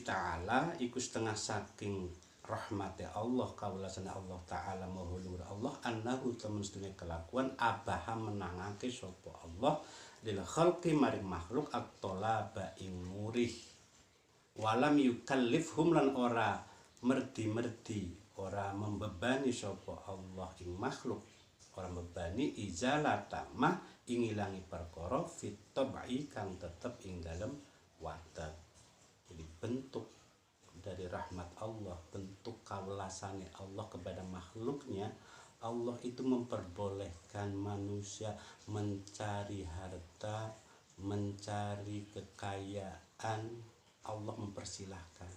ta'ala iku setengah saking rahmati Allah kawulasane Allah ta'ala maha luhur Allah annahu temen sedune kelakuan abaha menangake sapa Allah lil khalqi maring makhluk at-talaba ing murih walam yukallifhum lan ora merdi-merdi ora membebani sapa Allah ing makhluk ora membebani izalata ma ing ilangi perkara fit tabai kang tetep ing dalem watak. Jadi bentuk dari rahmat Allah, bentuk kawelasane Allah kepada makhluknya, Allah itu memperbolehkan manusia mencari harta, mencari kekayaan, Allah mempersilahkan.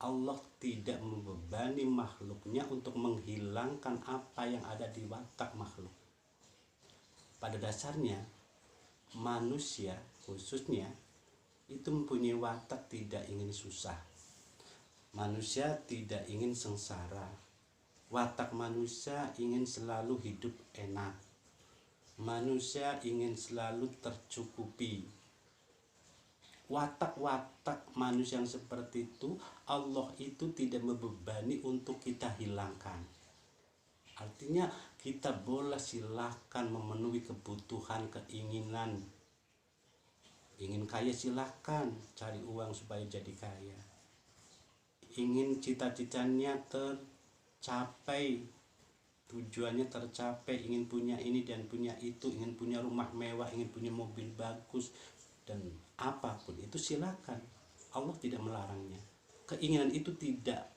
Allah tidak membebani makhluknya untuk menghilangkan apa yang ada di watak makhluk. Pada dasarnya manusia khususnya itu mempunyai watak tidak ingin susah. Manusia tidak ingin sengsara. Watak manusia ingin selalu hidup enak. Manusia ingin selalu tercukupi. Watak-watak manusia yang seperti itu Allah itu tidak membebani untuk kita hilangkan. Artinya kita boleh silahkan memenuhi kebutuhan, keinginan. Ingin kaya silahkan cari uang supaya jadi kaya. Ingin cita-citanya tercapai, tujuannya tercapai, ingin punya ini dan punya itu, ingin punya rumah mewah, ingin punya mobil bagus dan apapun itu silakan. Allah tidak melarangnya. Keinginan itu tidak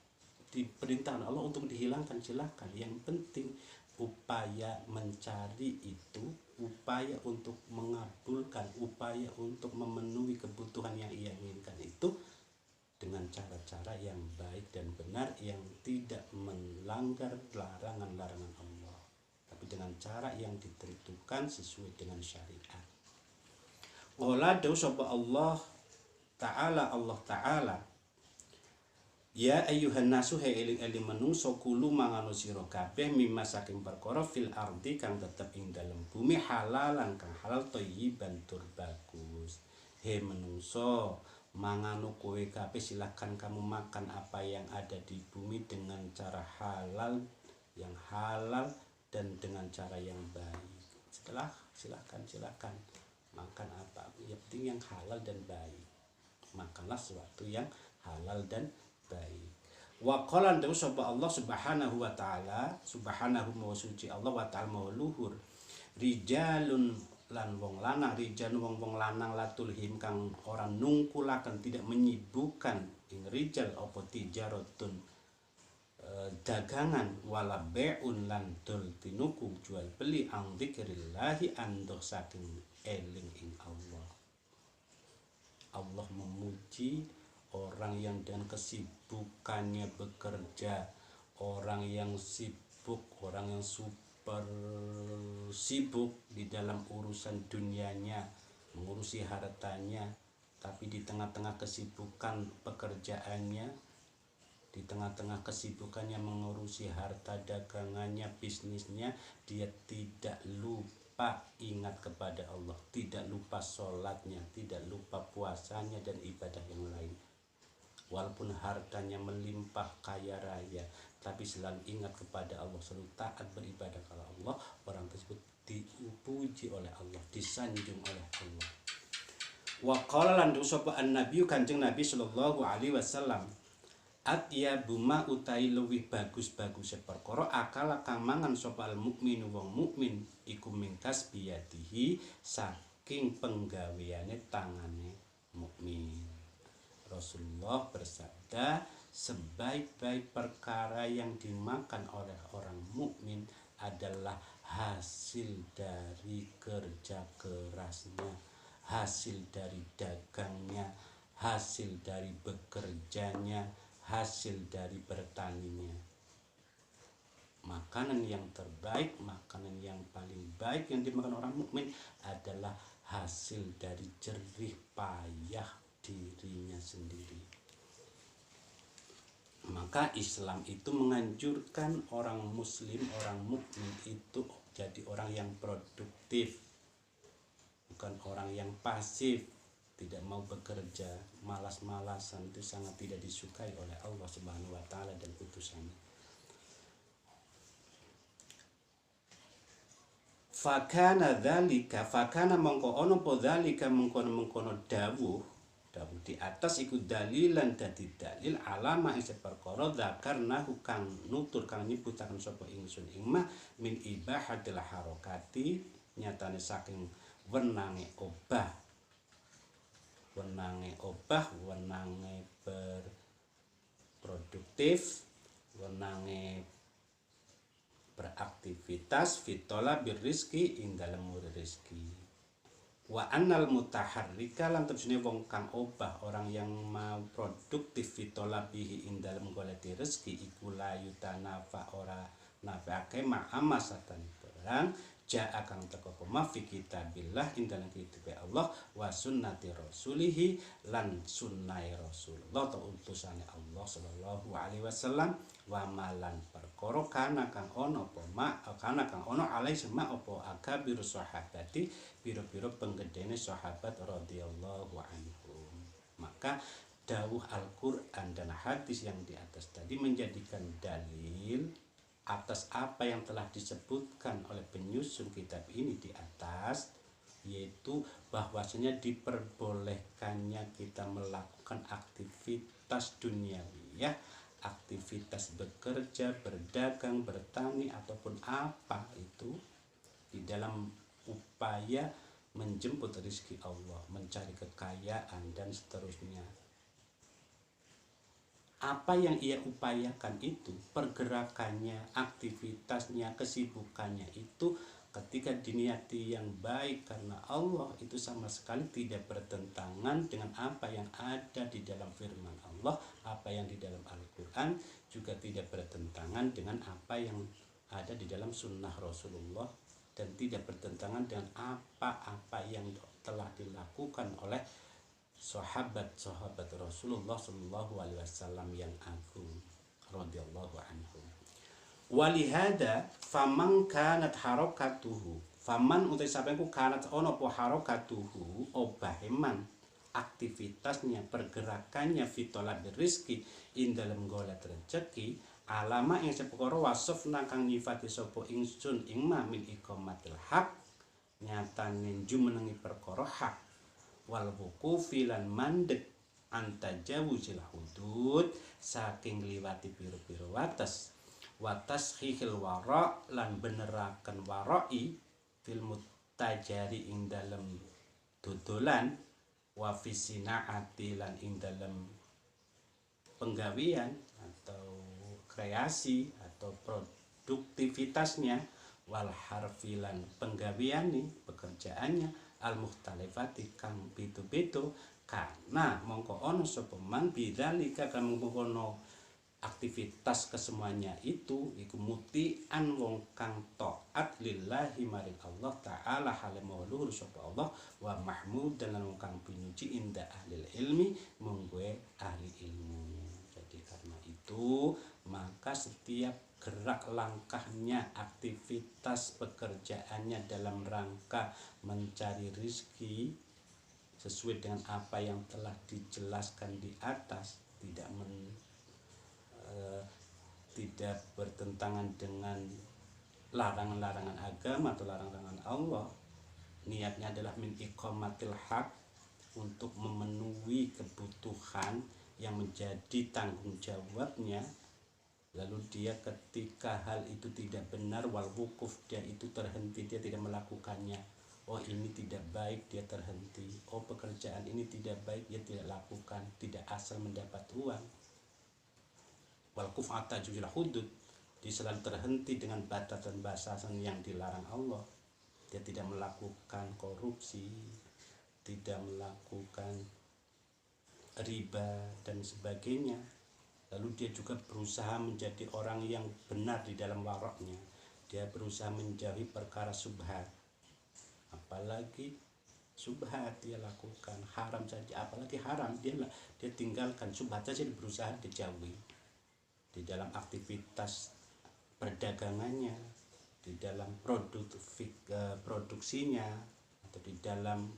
diperintahkan Allah untuk dihilangkan, silakan. Yang penting upaya mencari itu, upaya untuk mengabulkan, upaya untuk memenuhi kebutuhan yang ia inginkan itu dengan cara-cara yang baik dan benar yang tidak melanggar larangan-larangan Allah, tapi dengan cara yang ditentukan sesuai dengan syariat. Wala dawu sapa Allah Ta'ala ya ayyuhan nasu he eling-eling menungso kulu mangano sira kabeh mimma saking perkara fil ardi kang tetep ing dalem bumi halalan kang halal thayyiban tur bagus. He menungso mangano kowe kabeh silakan kamu makan apa yang ada di bumi dengan cara halal, yang halal dan dengan cara yang baik. Setelah silakan makan apa yang penting yang halal dan baik. Makanlah sesuatu yang halal dan baik. Wa qala dawu sapa Allah Subhanahu wa taala, subhanahu wa suci Allah wa ta'ala maha luhur. Rijalun lan wong lanang, rijal wong lanang latulhim kang ora nungkulaken tidak menyibukkan ing rijal apa tijaratun dagangan wala be'un lan dol tinuku jual beli ang dzikrillahi andh saking eling ing Allah. Allah memuji orang yang dengan kesibukannya bekerja, orang yang sibuk, orang yang super sibuk di dalam urusan dunianya, mengurusi hartanya, tapi di tengah-tengah kesibukan pekerjaannya, di tengah-tengah kesibukannya mengurusi harta dagangannya, bisnisnya, dia tidak lupa ingat kepada Allah, tidak lupa sholatnya, tidak lupa puasanya dan ibadah yang lain. Walaupun hartanya melimpah kaya raya, tapi selalu ingat kepada Allah, selalu taat beribadah kepada Allah, orang tersebut dipuji oleh Allah, disanjung oleh Allah. Wa qala lan sapa an-nabi Kanjeng Nabi sallallahu alaihi wasallam, atyabu ma utai luwih bagus-bagus perkara akala kang mangan sapa al-mukminu wong mukmin iku min tasbiyatihi saking penggaweane tangane mukmin. Rasulullah bersabda, sebaik-baik perkara yang dimakan oleh orang mukmin adalah hasil dari kerja kerasnya, hasil dari dagangnya, hasil dari bekerjanya, hasil dari bertaninya. Makanan yang terbaik, makanan yang paling baik yang dimakan orang mukmin adalah hasil dari jerih payah dirinya sendiri. Maka Islam itu menganjurkan orang muslim, orang mukmin itu jadi orang yang produktif, bukan orang yang pasif. tidak mau bekerja, malas-malasan, itu sangat tidak disukai oleh Allah Subhanahu wa taala dan utusannya. Fakana dzalika, fakana mongko ono po dzalika mengkono dawuh di atas iku dalilan dadi dalil alama ing perkara zakarna kang nutur kang nyebutaken sapa ingsun ing mah min ibahatil harakati nyatane saking wenange obah berproduktif, wenange beraktivitas fitola birrizki ing dalem rezeki. Wa annal mutaharrika lan tepsine wong kang obah, orang yang mau produktif fitola bihi ing dalem golek rezeki iku la yutanafa ora nafake ma'amasatan barang jaa kang teko pema fi kitabillah ing dalem kitab Allah wa sunnati rasulihi lan sunnah Rasulullah ta utusane Allah sallallahu alaihi wasallam wa malan perkara kana kang ono alai sema apa akabir sahabati pira-pira penggedene sahabat radhiyallahu anhum. Maka dawuh Al-Qur'an dan hadis yang di atas tadi menjadikan dalil atas apa yang telah disebutkan oleh penyusun kitab ini di atas, yaitu bahwasanya diperbolehkannya kita melakukan aktivitas duniawiyah, aktivitas bekerja, berdagang, bertani ataupun apa itu di dalam upaya menjemput rezeki Allah, mencari kekayaan dan seterusnya. Apa yang ia upayakan itu, pergerakannya, aktivitasnya, kesibukannya itu ketika diniati yang baik karena Allah, itu sama sekali tidak bertentangan dengan apa yang ada di dalam firman Allah, apa yang di dalam Al-Quran, juga tidak bertentangan dengan apa yang ada di dalam sunnah Rasulullah, dan tidak bertentangan dengan apa-apa yang telah dilakukan oleh sahabat-sahabat Rasulullah Shallallahu Alaihi Wasallam yang agung radhiyallahu anhum. Walihada faman kanat harakatuhu, faman utai sapenku kanat ono po harakatuhu obaheman aktivitasnya, pergerakannya fitola berizki in dalam golek rezeki alama yang sepekara wasofna kang nyifati sapa ingsun ing ma min iqamatil haq nyatane jumenengi perkara hak wal wuqufi lan mandek antajawuzil hudud saking liwati pira-pira wates hihil wara lan beneraken warai fil mutajari ing dalem dodolan wa fisinaati lan ing dalem penggawean atau kreasi atau produktivitasnya wal harfilan penggaweane pekerjaannya al mukhtalifati kang beda-beda karena mongko ono sapa man bidzalika kang mengkono aktivitas kesemuanya itu iku mutian wong kang taat lillahi maring Allah taala hale mauluhur sapa Allah wa mahmud dan wong kang pinuji inda ahli ilmi munggue ahli ilmu. Jadi karena itu maka setiap gerak langkahnya, aktivitas pekerjaannya dalam rangka mencari rezeki sesuai dengan apa yang telah dijelaskan di atas, tidak bertentangan dengan larangan-larangan agama atau larangan-larangan Allah. Niatnya adalah min iqamatil haq, untuk memenuhi kebutuhan yang menjadi tanggung jawabnya. Lalu dia ketika hal itu tidak benar wal wukuf, dia itu terhenti, dia tidak melakukannya. Oh ini tidak baik, dia terhenti. Oh pekerjaan ini tidak baik, dia tidak lakukan, tidak asal mendapat uang. Wal kuf'ata jujul hudud, dia selalu terhenti dengan batasan-batasan yang dilarang Allah. Dia tidak melakukan korupsi, tidak melakukan riba dan sebagainya. Lalu dia juga berusaha menjadi orang yang benar di dalam waraknya. Dia berusaha menjauhi perkara subhat. Apalagi subhat dia lakukan, haram saja, apalagi haram dia tinggalkan, subhat saja dia berusaha dijauhi. Di dalam aktivitas perdagangannya, di dalam produksinya, atau di dalam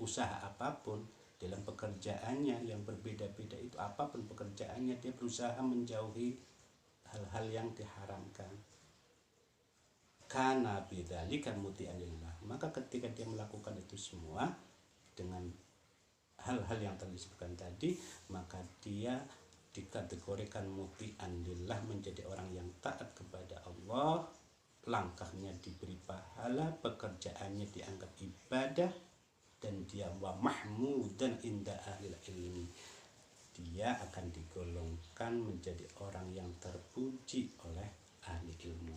usaha apapun, dalam pekerjaannya yang berbeda-beda itu, apapun pekerjaannya, dia berusaha menjauhi hal-hal yang diharamkan. Kana bidzalika muti'an lillah. Maka ketika dia melakukan itu semua dengan hal-hal yang telah disebutkan tadi, maka dia dikategorikan muti'an lillah, menjadi orang yang taat kepada Allah. Langkahnya diberi pahala, pekerjaannya dianggap ibadah, dan dia wa mahmudan inda ahlil ilmi, dia akan digolongkan menjadi orang yang terpuji oleh ahli ilmu.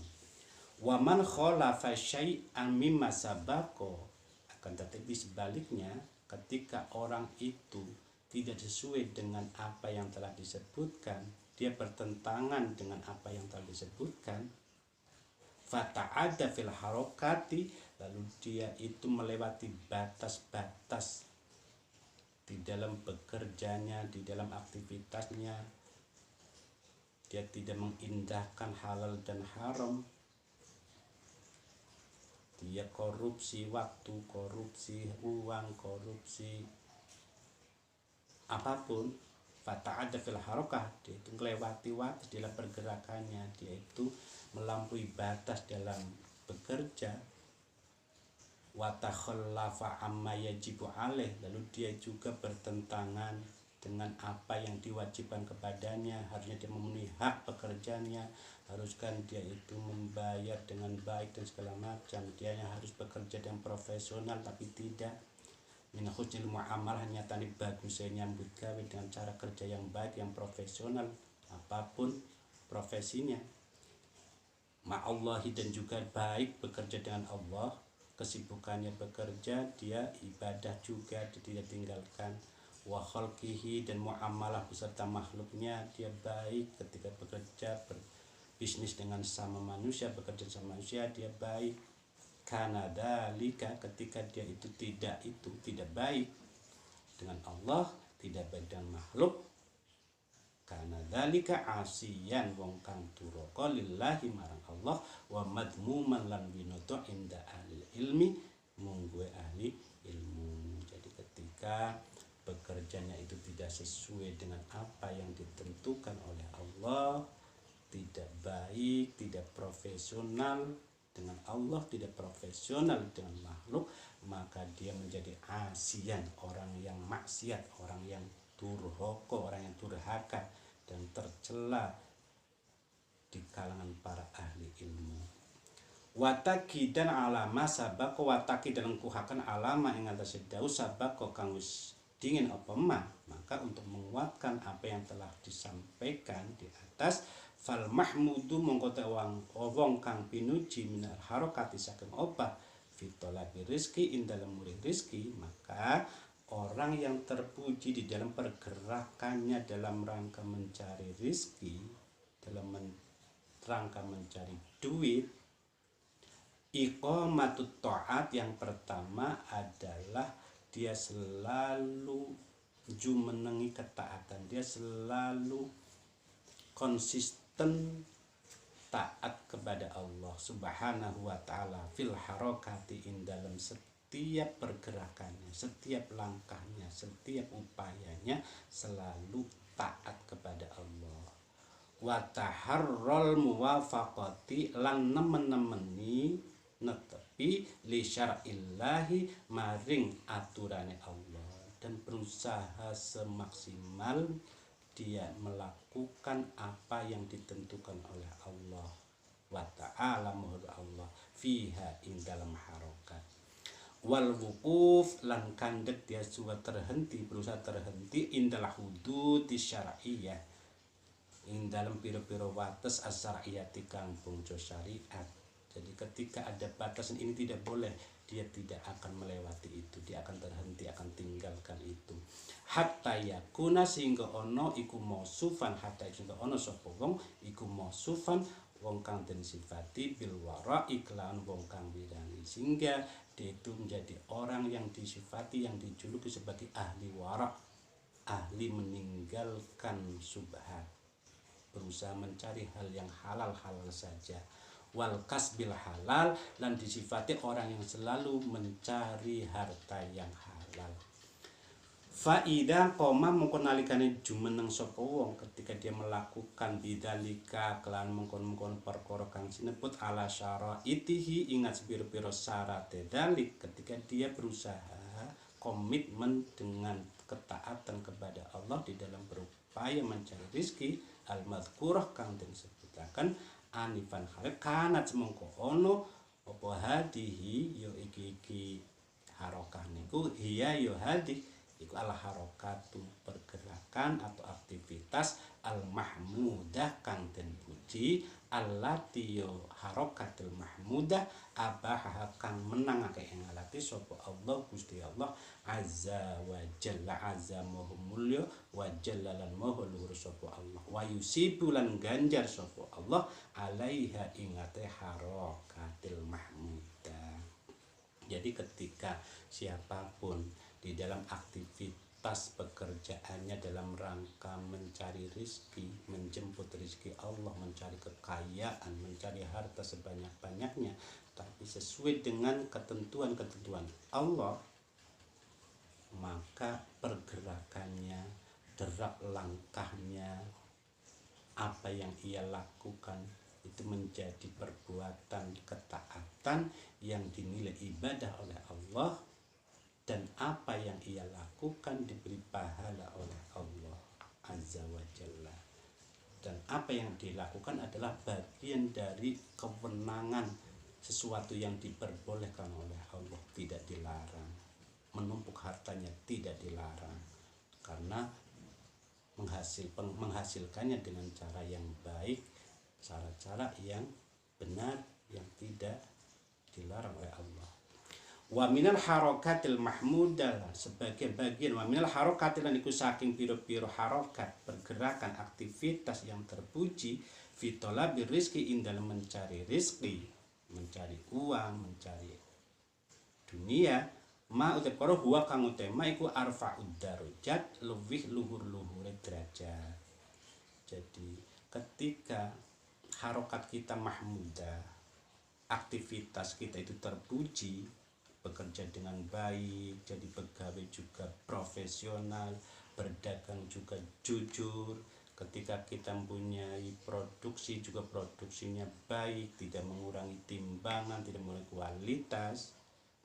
Wa man khalafa syai'an mimma sabaqo, akan tetapi sebaliknya, ketika orang itu tidak sesuai dengan apa yang telah disebutkan, dia bertentangan dengan apa yang telah disebutkan, fata'adda fil harokati, lalu dia itu melewati batas-batas di dalam bekerjanya, di dalam aktivitasnya, dia tidak mengindahkan halal dan haram, dia korupsi waktu, korupsi uang, korupsi apapun, fata'adda fil harokah, dia itu melewati batas dalam pergerakannya, dia itu melampaui batas dalam bekerja, wa takhallafa amma yajibu alaih, lalu dia juga bertentangan dengan apa yang diwajibkan kepadanya, harusnya dia memenuhi hak pekerjaannya, haruskan dia itu membayar dengan baik dan segala macam, dia yang harus bekerja dengan profesional, tapi tidak. Min husnil muamalah, nyatane bagusnya nyambut gawe dengan cara kerja yang baik, yang profesional, apapun profesinya. Ma'allahi, dan juga baik bekerja dengan Allah, kesibukannya bekerja, dia ibadah juga, dia tidak tinggalkan. Wa khalqihi, dan muamalah beserta makhluknya, dia baik ketika bekerja, berbisnis dengan sama manusia, bekerja sama manusia, dia baik. Karena dalika, ketika dia itu tidak baik dengan Allah, tidak baik dengan makhluk, karena dalika asiyan wong kang duraka lillahi marang Allah, wa madmuman lan binoto inda ahli ilmi, mungguwe ahli ilmu. Jadi ketika bekerjanya itu tidak sesuai dengan apa yang ditentukan oleh Allah, tidak baik, tidak profesional dengan Allah, tidak profesional dengan makhluk, maka dia menjadi asian, orang yang maksiat, orang yang durhaka, orang yang durhaka dan tercela di kalangan para ahli ilmu. Wataki dan alama sabako, wataki dan kuhakan alama ing atase dawuh sabako kang wis dingin apa mah, maka untuk menguatkan apa yang telah disampaikan di atas, fal mahmudu mongko wong kang pinuji minal harokati saking obah fitolabi rizki ing dalam murih rizki, maka orang yang terpuji di dalam pergerakannya dalam rangka mencari rizki, dalam rangka mencari duit, iqamatut ta'at, yang pertama adalah dia selalu jumenengi ketaatan, dia selalu konsisten taat kepada Allah Subhanahu wa ta'ala fil harokati, in dalam setiap pergerakannya, setiap langkahnya, setiap upayanya selalu taat kepada Allah. Wa taharrul muwafaqati, lan nemen-nemeni netepi li syar'illahi, maring aturane Allah, dan berusaha semaksimal dia melakukan apa yang ditentukan oleh Allah wa ta'ala, menurut Allah, fiha ing dalam harokat. Wal wuquf, lan kandek dia juga terhenti, berusaha terhenti indalah hudud syar'iyyah, ing dalam piro-piro batas as-syar'iyyati kang bangsa syariat. Jadi ketika ada batasan ini tidak boleh, dia tidak akan melewati itu, dia akan terhenti, akan tinggalkan itu. Hatta yakuna, sehingga ono iku mausufan, hatta sehingga ono sapa wong iku mausufan, wong kang den sifati bil wara, iklan wong kang wirangi, sehingga dia itu menjadi orang yang disifati, yang dijuluki sebagai ahli wara, ahli meninggalkan subhat, berusaha mencari hal yang halal-halal saja. Wal kasbil halal, dan disifati orang yang selalu mencari harta yang halal. halal. Faida koma mengko nalikane jumeneng sapa wong ketika dia melakukan bidzalika kelan mengkon-mengkon perkara kang sinebut ala syaraitihi ingat pira-pira syarat dalik ketika dia berusaha komitmen dengan ketaatan kepada Allah di dalam berupaya mencari rizki al-madhkurah kang den sebutaken anifan hal kanat semengko ono apa hadihi yo iki harokah niku hiya yo hadih iku ala harokatu pergerakan atau aktivitas al mahmudah kang den puji allati yo harokatul mahmudah abah kang menangake ing alati sapa Allah Gusti Allah azza wa jalla azza maha mulya wa jalla lan maha luhur sapa Allah wa yusibu lan ganjar sapa Allah alaiha ingate harokatul mahmudah. Jadi ketika siapapun di dalam aktivitas pekerjaannya dalam rangka mencari rizki, menjemput rizki Allah, mencari kekayaan, mencari harta sebanyak-banyaknya, tapi sesuai dengan ketentuan-ketentuan Allah, maka pergerakannya, derap langkahnya, apa yang ia lakukan itu menjadi perbuatan ketaatan yang dinilai ibadah oleh Allah, dan apa yang ia lakukan diberi pahala oleh Allah azza wa jalla, dan apa yang dilakukan adalah bagian dari kewenangan sesuatu yang diperbolehkan oleh Allah, tidak dilarang. Menumpuk hartanya tidak dilarang karena menghasilkannya dengan cara yang baik, cara-cara yang benar yang tidak dilarang oleh Allah. Wa minal harakatil mahmudah sebagai bagian wa minal harakatil niku saking pira-pira harakat pergerakan aktivitas yang terpuji fi talabir rizki ing dalam mencari rizki, mencari uang, mencari dunia, ma utekoro huwa kang utama iku arfa'ud darajat luwih luhur-luhure derajat. Jadi ketika harokat kita mahmudah, aktivitas kita itu terpuji, bekerja dengan baik, jadi pegawai juga profesional, berdagang juga jujur, ketika kita mempunyai produksi juga produksinya baik, tidak mengurangi timbangan, tidak mengurangi kualitas,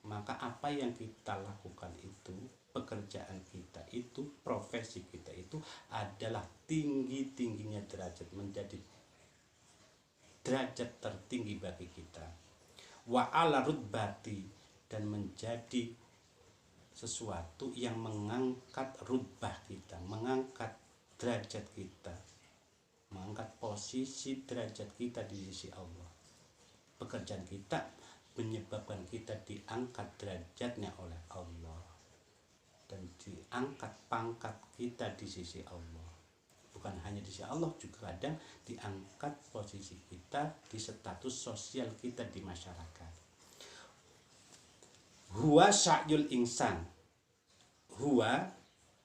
maka apa yang kita lakukan itu, pekerjaan kita itu, profesi kita itu adalah tinggi-tingginya derajat, menjadi derajat tertinggi bagi kita. Wa ala rutbati, dan menjadi sesuatu yang mengangkat rutbah kita, mengangkat derajat kita, mengangkat posisi derajat kita di sisi Allah. Pekerjaan kita menyebabkan kita diangkat derajatnya oleh Allah dan diangkat pangkat kita di sisi Allah. Bukan hanya di sisi Allah, juga kadang diangkat posisi kita di status sosial kita di masyarakat. Huwa sa'yul insan, huwa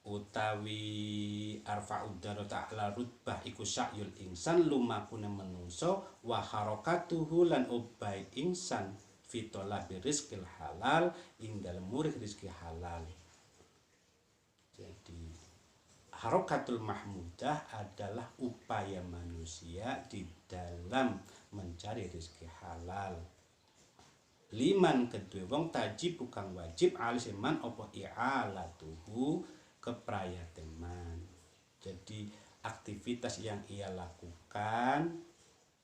utawi arfa'ud darajat ta'ala rutbah iku sa'yul insan lumakune menungso wa harakatuhu lan ubai insan fi talabi rizqil halal ing dalem murih rizki halal. Jadi harokatul mahmudah adalah upaya manusia di dalam mencari rizki halal. Liman kedua wong tajib bukan wajib aliseman opo i'alatuhu keprayateman. Jadi aktivitas yang ia lakukan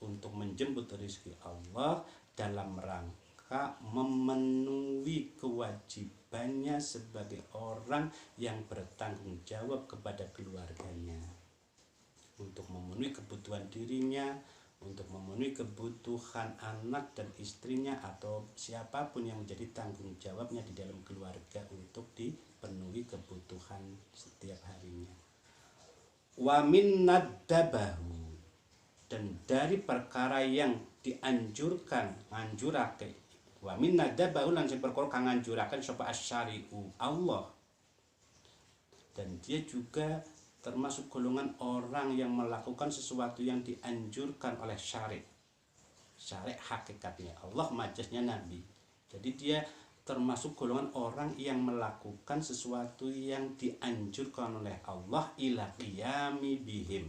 untuk menjemput rezeki Allah dalam rangka memenuhi kewajibannya sebagai orang yang bertanggung jawab kepada keluarganya, untuk memenuhi kebutuhan dirinya, untuk memenuhi kebutuhan anak dan istrinya atau siapapun yang menjadi tanggung jawabnya di dalam keluarga untuk dipenuhi kebutuhan setiap harinya. Wa min naddabahu, dan dari perkara yang dianjurkan anjurake, wa min naddabahu lan sing perkara kang anjuraken sapa asyari'u Allah, dan dia juga termasuk golongan orang yang melakukan sesuatu yang dianjurkan oleh syari'. Syari' hakikatnya Allah, majasnya Nabi. Jadi dia termasuk golongan orang yang melakukan sesuatu yang dianjurkan oleh Allah ila qiyami bihim,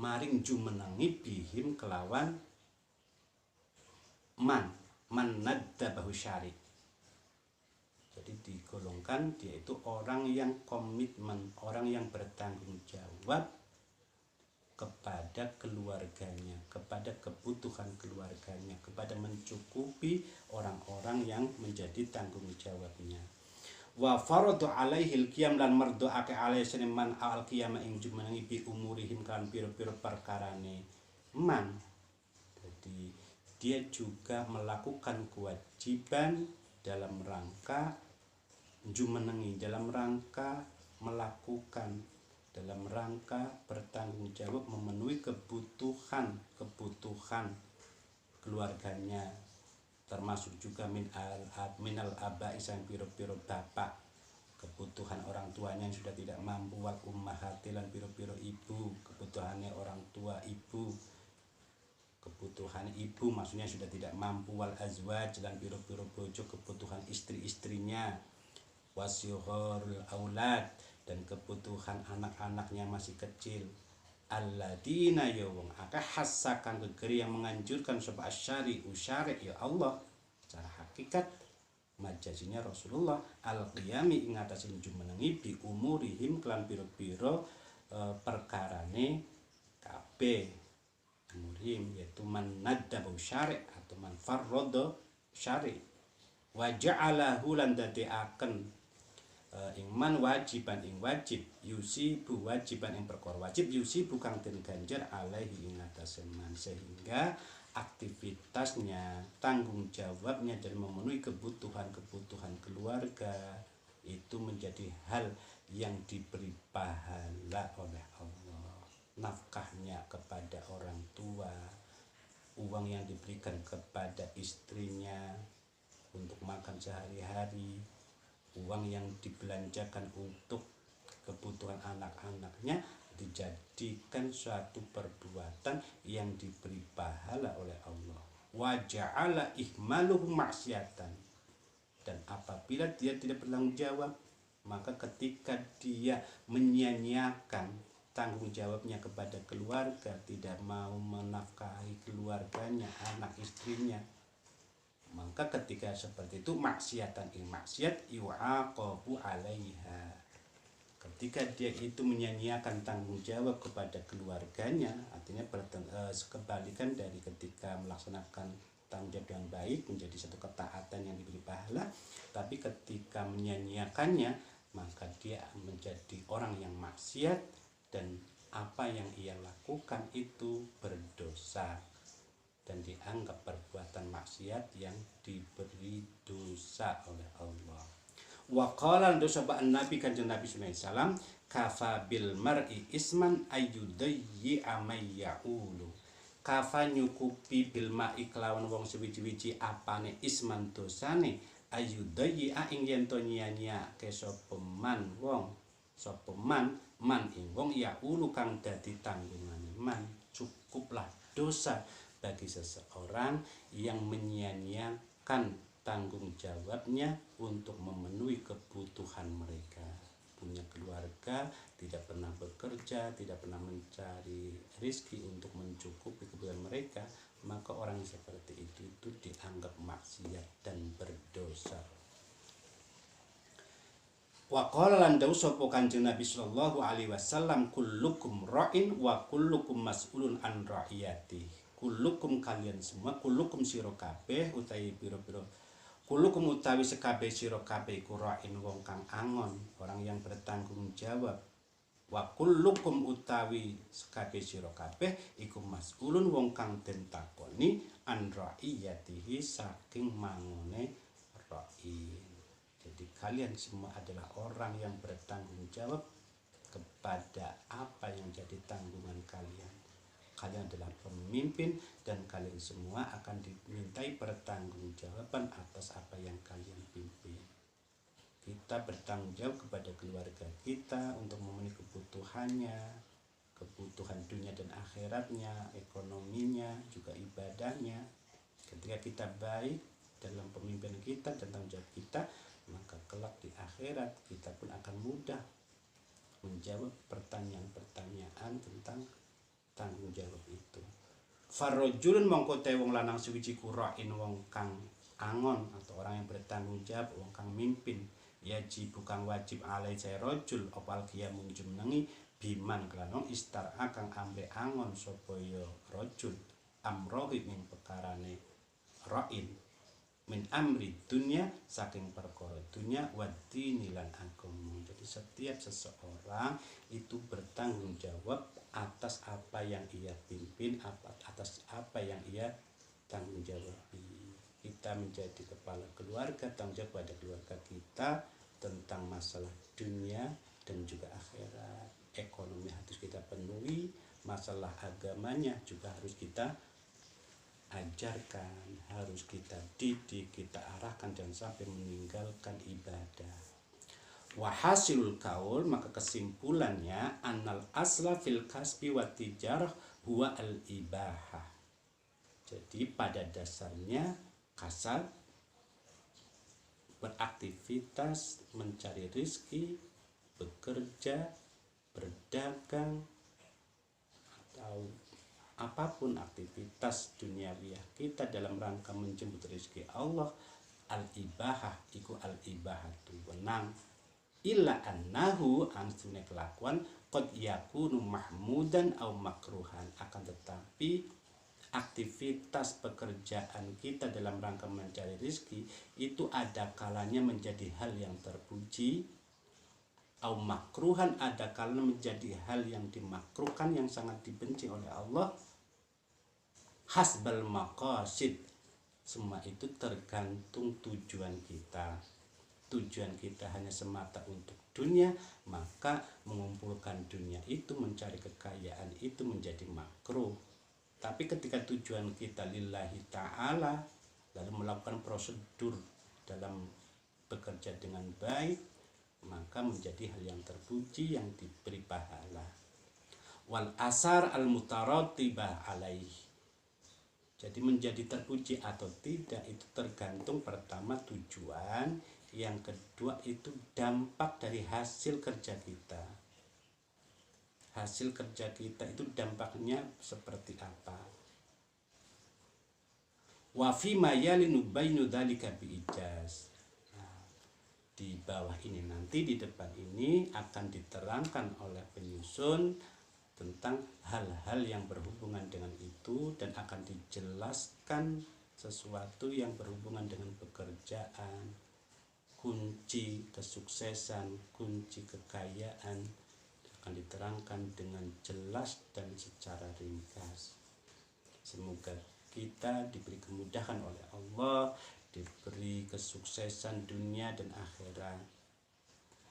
maring jumenengi bihim kelawan man naddabahu syari. Jadi digolongkan dia itu orang yang komitmen, orang yang bertanggung jawab kepada keluarganya, kepada kebutuhan keluarganya, kepada mencukupi orang-orang yang menjadi tanggung jawabnya. Wa faradu alaihil qiyam lan mardoake alaihi seniman al qiyam ing jumenengi bi umurihim kan pira-pira perkarane man. Jadi dia juga melakukan kewajiban dalam rangka jumenengi, dalam rangka melakukan, dalam rangka bertanggung jawab memenuhi kebutuhan keluarganya, termasuk juga minal abai sang piro-piro bapak, kebutuhan orang tuanya yang sudah tidak mampu, wal ummahati lan piro-piro ibu, kebutuhannya orang tua ibu, kebutuhan ibu maksudnya sudah tidak mampu, wal azwaj lan piro-piro bojo, kebutuhan istri-istrinya, wasyuhurul aulad dan kebutuhan anak-anaknya masih kecil. Alladzina ya wong akeh hasakan gegeri yang menganjurkan sapa syari ya Allah secara hakikat majazinya Rasulullah al-qiyami ing atasin jumenengi bi umurihim kelan pira-pira perkarane kabeh. Umurihim yaitu man naddabu syari atau man farrada syari wa ja'alahu lan dadekaken ingman wajiban ing wajib yusibu wajiban ing perkara wajib yusibu kang den ganjar alaihi ing atase man, sehingga aktivitasnya, tanggung jawabnya dalam memenuhi kebutuhan keluarga itu menjadi hal yang diberi pahala oleh Allah. Nafkahnya kepada orang tua, uang yang diberikan kepada istrinya untuk makan sehari-hari, uang yang dibelanjakan untuk kebutuhan anak-anaknya dijadikan suatu perbuatan yang diberi pahala oleh Allah. Wa ja'ala ihmaluhu maksiatan, dan apabila dia tidak bertanggung jawab, maka ketika dia menyia-nyiakan tanggung jawabnya kepada keluarga, tidak mau menafkahi keluarganya, anak istrinya, maka ketika seperti itu maksiatan ing maksiat yu'aqabu 'alaiha. Ketika dia itu menyia-nyiakan tanggung jawab kepada keluarganya, artinya kebalikan dari ketika melaksanakan tanggung jawab yang baik menjadi satu ketaatan yang diberi pahala, tapi ketika menyia-nyiakannya maka dia menjadi orang yang maksiat dan apa yang ia lakukan itu berdosa dan dianggap perbuatan maksiat yang diberi dosa oleh Allah. Wa qala dosa ba Nabi kanjeng Nabi sallallahu alaihi wasallam kafa bil mar'i isman ayyudayyi amayya'ulu. Kafa nyukupi bil ma'i kelawan wong sewiji-wiji apane isman dosane ayyudayyi ing yen to nyia-nyiake sapa man wong sapa man ing wong ya'ulu kang dadi tanggungane man. Cukuplah dosa bagi seseorang yang menyia-nyiakan tanggung jawabnya untuk memenuhi kebutuhan mereka. Punya keluarga, tidak pernah bekerja, tidak pernah mencari rezeki untuk mencukupi kebutuhan mereka, maka orang seperti itu dianggap maksiat dan berdosa. Wa qala lan dawu sapa Kanjeng Nabi sallallahu alaihi wasallam kullukum ra'in wa kullukum mas'ulun an ra'iyatihi. Kulukum kalian semua, kulukum sira kabeh utawi pira-pira kulukum utawi sekabeh sira kabeh iku ra'in wong kang angon, orang yang bertanggung jawab. Wa kulukum utawi sekabeh sira kabeh iku mas'ulun wong kang den takoni an ra'iyatihi saking mangone ra'in. Jadi kalian semua adalah orang yang bertanggung jawab kepada apa yang jadi tanggungan kalian. Kalian adalah pemimpin dan kalian semua akan dimintai pertanggungjawaban atas apa yang kalian pimpin. Kita bertanggung jawab kepada keluarga kita untuk memenuhi kebutuhannya, kebutuhan dunia dan akhiratnya, ekonominya, juga ibadahnya. Ketika kita baik dalam pemimpin kita dan tanggung jawab akhirat, kita pun akan mudah menjawab pertanyaan-pertanyaan tentang tanggung jawab itu. Farrajulun mongko te wong lanang suci qura'in wong kang angon atau orang yang bertanggung jawab, wong kang mimpin, yajib kang wajib alai saya rajul opal qiyamun jumnengi biman kelan istar kang ambe angon sapa ya rajul amrohi ing perkarane ra'in min amri dunya saking perkara dunya wadini lan agama. Jadi setiap seseorang itu bertanggung jawab atas apa yang ia pimpin, atas apa yang ia tanggung jawabi. Kita menjadi kepala keluarga, tanggung jawab pada keluarga kita tentang masalah dunia dan juga akhirat. Ekonomi harus kita penuhi, masalah agamanya juga harus kita ajarkan, harus kita didik, kita arahkan jangan sampai meninggalkan ibadah. Wahasilul kaul, maka kesimpulannya annal asla fil kasbi wa tijarah huwa al ibahah. Jadi pada dasarnya kasab, beraktivitas, mencari rezeki, bekerja, berdagang, atau apapun aktivitas duniawiyah kita dalam rangka menjemput rezeki Allah, al-ibahah iku al-ibahatu wenang illa annahu ansune kelakuan qad yakunu mahmudan au makruhan. Akan tetapi aktivitas pekerjaan kita dalam rangka mencari rezeki itu ada kalanya menjadi hal yang terpuji, au makruhan ada kalanya menjadi hal yang dimakruhkan, yang sangat dibenci oleh Allah. Hasbal maqasid, semua itu tergantung tujuan kita. Tujuan kita hanya semata untuk dunia, maka mengumpulkan dunia itu, mencari kekayaan itu menjadi makruh. Tapi ketika tujuan kita lillahi ta'ala, lalu melakukan prosedur dalam bekerja dengan baik, maka menjadi hal yang terpuji, yang diberi pahala. Wal asar al mutaratibah alaih, jadi menjadi terpuji atau tidak itu tergantung pertama tujuan, yang kedua itu dampak dari hasil kerja kita. Hasil kerja kita itu dampaknya seperti apa. Wa fi ma yalinu bainu dzalika bi ijaz. Nah, di bawah ini nanti di depan ini akan diterangkan oleh penyusun tentang hal-hal yang berhubungan dengan itu, dan akan dijelaskan sesuatu yang berhubungan dengan pekerjaan, kunci kesuksesan, kunci kekayaan akan diterangkan dengan jelas dan secara ringkas. Semoga kita diberi kemudahan oleh Allah, diberi kesuksesan dunia dan akhirat,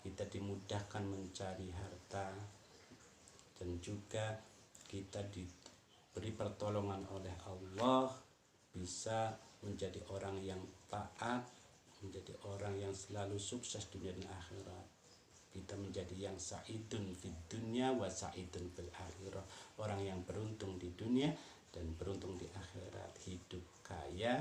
kita dimudahkan mencari harta, dan juga kita diberi pertolongan oleh Allah bisa menjadi orang yang taat, menjadi orang yang selalu sukses dunia dan akhirat. Kita menjadi yang sa'idun fid dunya wa sa'idun fil akhirah, orang yang beruntung di dunia dan beruntung di akhirat, hidup kaya,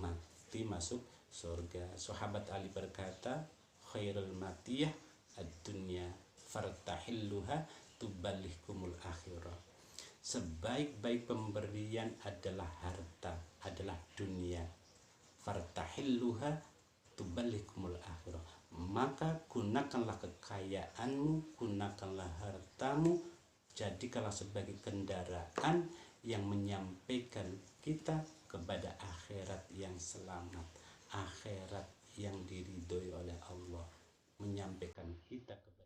mati masuk surga. Sahabat Ali berkata, khairul matiyah ad-dunya fartahilluha tubalihkumul akhirah. Sebaik-baik pemberian adalah harta, adalah dunia. Fartahilluha tubalihkumul akhirah. Maka gunakanlah kekayaanmu, gunakanlah hartamu, jadikanlah sebagai kendaraan yang menyampaikan kita kepada akhirat yang selamat, akhirat yang diridhoi oleh Allah, menyampaikan kita kepada